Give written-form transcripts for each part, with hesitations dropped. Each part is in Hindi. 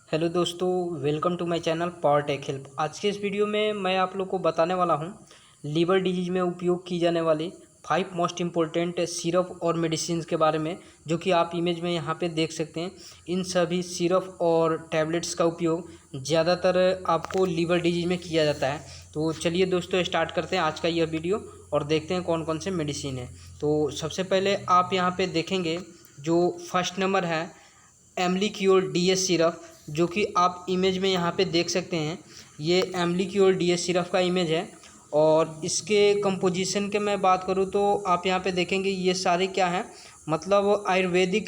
हेलो दोस्तों, welcome to my channel Power Tech Help. आज के इस वीडियो में मैं आप लोग को बताने वाला हूं लीवर डिजीज में उपयोग की जाने वाली 5 मोस्ट इम्पोर्टेंट सिरप और मेडिसिन के बारे में, जो कि आप इमेज में यहां पे देख सकते हैं। इन सभी सिरप और टैबलेट्स का उपयोग ज़्यादातर आपको लीवर डिजीज में किया जाता है। तो चलिए दोस्तों, स्टार्ट करते हैं आज का यह वीडियो और देखते हैं कौन कौन से मेडिसिन है। तो सबसे पहले आप यहाँ पर देखेंगे जो फर्स्ट नंबर है एम्लिक्योर डीएस सिरप, जो कि आप इमेज में यहाँ पे देख सकते हैं। ये एम्लिक्योर डीएस सिरप का इमेज है और इसके कंपोजिशन के मैं बात करूँ तो आप यहाँ पे देखेंगे ये सारे क्या हैं, मतलब आयुर्वेदिक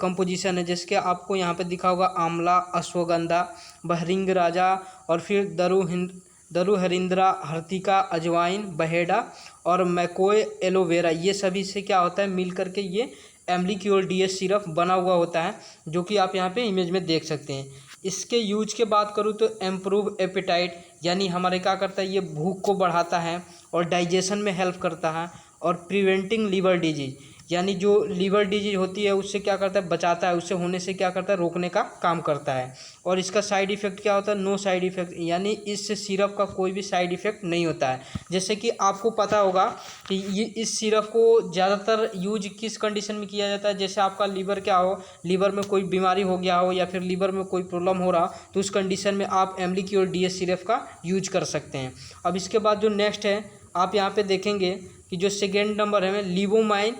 कंपोजिशन है। जिसके आपको यहाँ पे दिखा होगा आंवला, अश्वगंधा, बहरिंग राजा और फिर दरु हरिंद्रा, हर्तिका, अजवाइन, बहेड़ा और मैकोय एलोवेरा। ये सभी से क्या होता है, मिल करके ये एम्लिक्योर डीएस सिरप बना हुआ होता है, जो कि आप यहाँ पे इमेज में देख सकते हैं। इसके यूज के बात करूँ तो इम्प्रूव एपेटाइट, यानी हमारे क्या करता है, ये भूख को बढ़ाता है और डाइजेशन में हेल्प करता है। और प्रिवेंटिंग लीवर डिजीज, यानी जो लीवर डिजीज होती है उससे क्या करता है, बचाता है, उससे होने से क्या करता है, रोकने का काम करता है। और इसका साइड इफ़ेक्ट क्या होता है, नो साइड इफ़ेक्ट, यानी इस सिरप का कोई भी साइड इफ़ेक्ट नहीं होता है। जैसे कि आपको पता होगा कि ये इस सिरप को ज़्यादातर यूज किस कंडीशन में किया जाता है, जैसे आपका लीवर क्या हो, लीवर में कोई बीमारी हो गया हो या फिर लीवर में कोई प्रॉब्लम हो रहा, तो उस कंडीशन में आप एम्लिक्योर डीएस सिरप का यूज कर सकते हैं। अब इसके बाद जो नेक्स्ट है, आप यहाँ पे देखेंगे कि जो सेकेंड नंबर है लिवोमाइन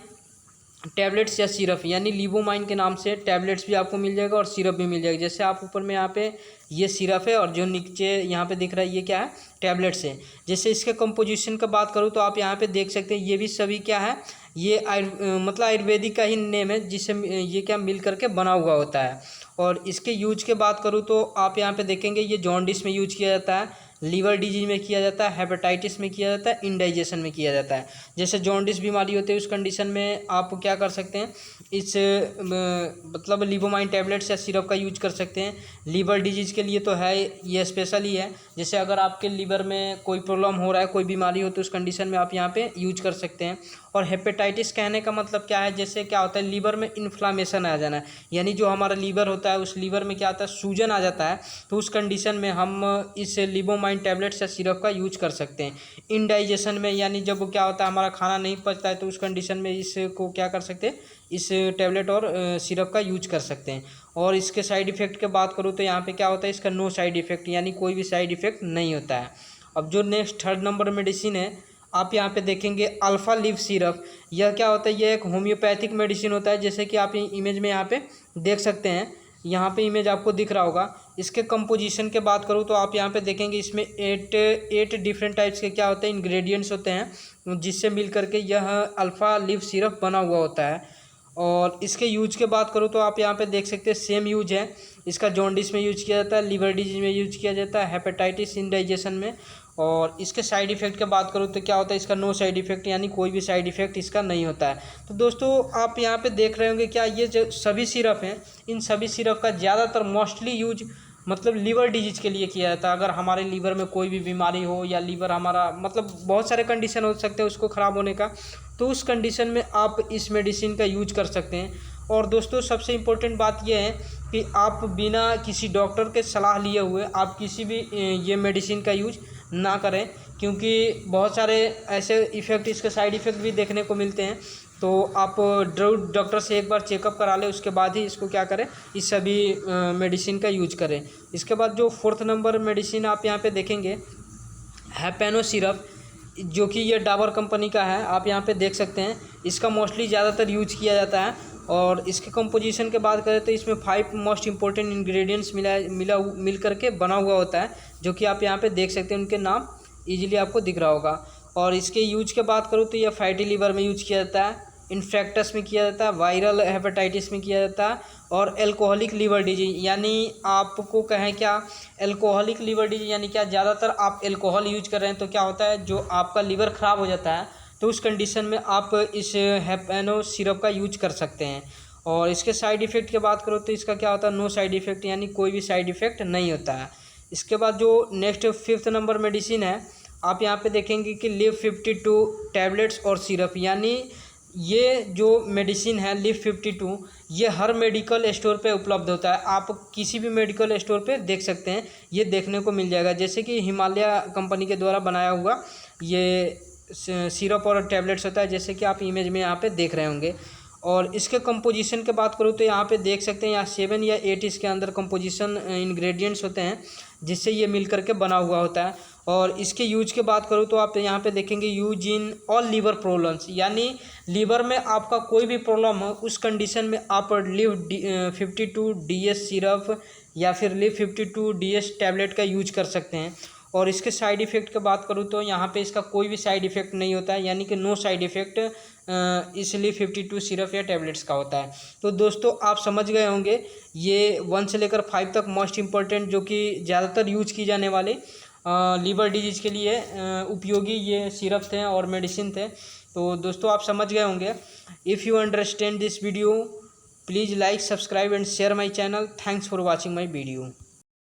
टैबलेट्स या सिरप, यानी लिवोमाइन के नाम से टैबलेट्स भी आपको मिल जाएगा और सिरप भी मिल जाएगा। जैसे आप ऊपर में यहाँ पे ये सिरप है और जो नीचे यहाँ पे दिख रहा है ये क्या है, टैबलेट्स है। जैसे इसके कंपोजिशन का बात करूँ तो आप यहाँ पे देख सकते हैं ये भी सभी क्या है, ये मतलब आयुर्वेदिक का ही नेम है, जिससे ये क्या मिल करके बना हुआ होता है। और इसके यूज के बात करूँ तो आप यहाँ पे देखेंगे ये जॉन्डिस में यूज किया जाता है, लीवर डिजीज में किया जाता है, हेपेटाइटिस में किया जाता है, इंडाइजेशन में किया जाता है। जैसे जॉन्डिस बीमारी होती है उस कंडीशन में आप क्या कर सकते हैं, इस मतलब लिवोमाइन टैबलेट्स या सिरप का यूज कर सकते हैं। लीवर डिजीज के लिए तो है, ये स्पेशल ही है। जैसे अगर आपके लीवर में कोई प्रॉब्लम हो रहा है, कोई बीमारी हो, तो उस कंडीशन में आप यहाँ पे यूज कर सकते हैं। और हेपेटाइटिस कहने का मतलब क्या है, जैसे क्या होता है, लीवर में इन्फ्लामेशन आ जाना है, यानी जो हमारा लीवर होता है उस लीवर में क्या आता है, सूजन आ जाता है, तो उस कंडीशन में हम इस लिवोमाइन टैबलेट्स या सिरप का यूज कर सकते हैं। इंडाइजेशन में, यानी जब क्या होता है हमारा खाना नहीं पचता है, तो उस कंडीशन में इसको क्या कर सकते हैं, इस टैबलेट और सिरप का यूज कर सकते हैं। और इसके साइड इफ़ेक्ट की बात करूँ तो यहाँ पे क्या होता है, इसका नो साइड इफ़ेक्ट, यानी कोई भी साइड इफ़ेक्ट नहीं होता है। अब जो नेक्स्ट थर्ड नंबर मेडिसिन है, आप यहाँ पे देखेंगे अल्फ़ा लीव सिरप। यह क्या होता है, यह एक होम्योपैथिक मेडिसिन होता है। जैसे कि आप इमेज में यहाँ पे देख सकते हैं, यहाँ पे इमेज आपको दिख रहा होगा। इसके कंपोजिशन के बात करूँ तो आप यहाँ पे देखेंगे इसमें एट डिफरेंट टाइप्स के क्या होते हैं, इंग्रेडिएंट्स होते हैं, जिससे मिल करके यह अल्फ़ा लीव सिरप बना हुआ होता है। और इसके यूज के बात करूँ तो आप यहाँ पे देख सकते हैं सेम यूज है। इसका जॉन्डिस में यूज किया जाता है, लीवर डिजीज में यूज किया जाता है, हेपेटाइटिस, इंडाइजेशन में। और इसके साइड इफ़ेक्ट की बात करूँ तो क्या होता है, इसका नो साइड इफ़ेक्ट, यानी कोई भी साइड इफ़ेक्ट इसका नहीं होता है। तो दोस्तों आप यहाँ पे देख रहे होंगे क्या, ये जो सभी सिरप हैं, इन सभी सिरप का ज़्यादातर मोस्टली यूज मतलब लीवर डिजीज के लिए किया जाता है। अगर हमारे लीवर में कोई भी बीमारी हो या लीवर हमारा मतलब बहुत सारे कंडीशन हो सकते हैं उसको ख़राब होने का, तो उस कंडीशन में आप इस मेडिसिन का यूज कर सकते हैं। और दोस्तों सबसे इम्पोर्टेंट बात यह है कि आप बिना किसी डॉक्टर के सलाह लिए हुए आप किसी भी ये मेडिसिन का यूज ना करें, क्योंकि बहुत सारे ऐसे इफ़ेक्ट, इसके साइड इफ़ेक्ट भी देखने को मिलते हैं। तो आप डॉक्टर से एक बार चेकअप करा लें, उसके बाद ही इसको क्या करें, इस सभी मेडिसिन का यूज करें। इसके बाद जो फोर्थ नंबर मेडिसिन आप यहाँ पे देखेंगे हैपेनो सिरप, जो कि ये डाबर कंपनी का है, आप यहाँ पे देख सकते हैं। इसका मोस्टली ज़्यादातर यूज किया जाता है। और इसके कंपोजिशन के बात करें तो इसमें 5 मोस्ट इंपॉर्टेंट इंग्रेडिएंट्स मिल करके बना हुआ होता है, जो कि आप यहाँ पे देख सकते हैं, उनके नाम इजीली आपको दिख रहा होगा। और इसके यूज के बात करूँ तो यह फैटी लीवर में यूज किया जाता है, इन्फेक्टस में किया जाता है, वायरल हेपेटाइटिस में किया जाता है, और एल्कोहलिक लीवर डिजीज, यानी आपको कहें क्या, एल्कोहलिक लीवर डिजीज यानी क्या, ज़्यादातर आप एल्कोहल यूज कर रहे हैं तो क्या होता है, जो आपका लीवर ख़राब हो जाता है, तो उस कंडीशन में आप इस हैपेनो सिरप का यूज कर सकते हैं। और इसके साइड इफ़ेक्ट की बात करो तो इसका क्या होता है, नो साइड इफ़ेक्ट, यानी कोई भी साइड इफ़ेक्ट नहीं होता है। इसके बाद जो नेक्स्ट फिफ्थ नंबर मेडिसिन है, आप यहाँ पे देखेंगे कि लिव 52 टैबलेट्स और सिरप, यानी ये जो मेडिसिन है लिव 52, ये हर मेडिकल स्टोर पे उपलब्ध होता है। आप किसी भी मेडिकल स्टोर पे देख सकते हैं, ये देखने को मिल जाएगा। जैसे कि हिमालय कंपनी के द्वारा बनाया हुआ ये सिरप और टैबलेट्स होता है, जैसे कि आप इमेज में यहाँ पे देख रहे होंगे। और इसके कंपोजिशन की बात करूँ तो यहाँ पे देख सकते हैं, यहाँ 7 या 8 इसके अंदर कंपोजिशन इंग्रेडिएंट्स होते हैं, जिससे ये मिल करके बना हुआ होता है। और इसके यूज की बात करूँ तो आप यहाँ पे देखेंगे use in all liver problems, यानी लीवर में आपका कोई भी प्रॉब्लम हो उस कंडीशन में आप लिव 52 DS सिरप या फिर लिव 52 DS टैबलेट का यूज कर सकते हैं। और इसके साइड इफ़ेक्ट की बात करूँ तो यहाँ पे इसका कोई भी साइड इफ़ेक्ट नहीं होता है, यानी कि नो साइड इफ़ेक्ट इसलिए 52 सिरप या टैबलेट्स का होता है। तो दोस्तों आप समझ गए होंगे, ये 1 से लेकर 5 तक मोस्ट इम्पॉर्टेंट जो कि ज़्यादातर यूज की जाने वाले लीवर डिजीज़ के लिए उपयोगी ये सिरप थे और मेडिसिन थे। तो दोस्तों आप समझ गए होंगे। If you understand this video, please like, subscribe and share my channel. Thanks for watching my video.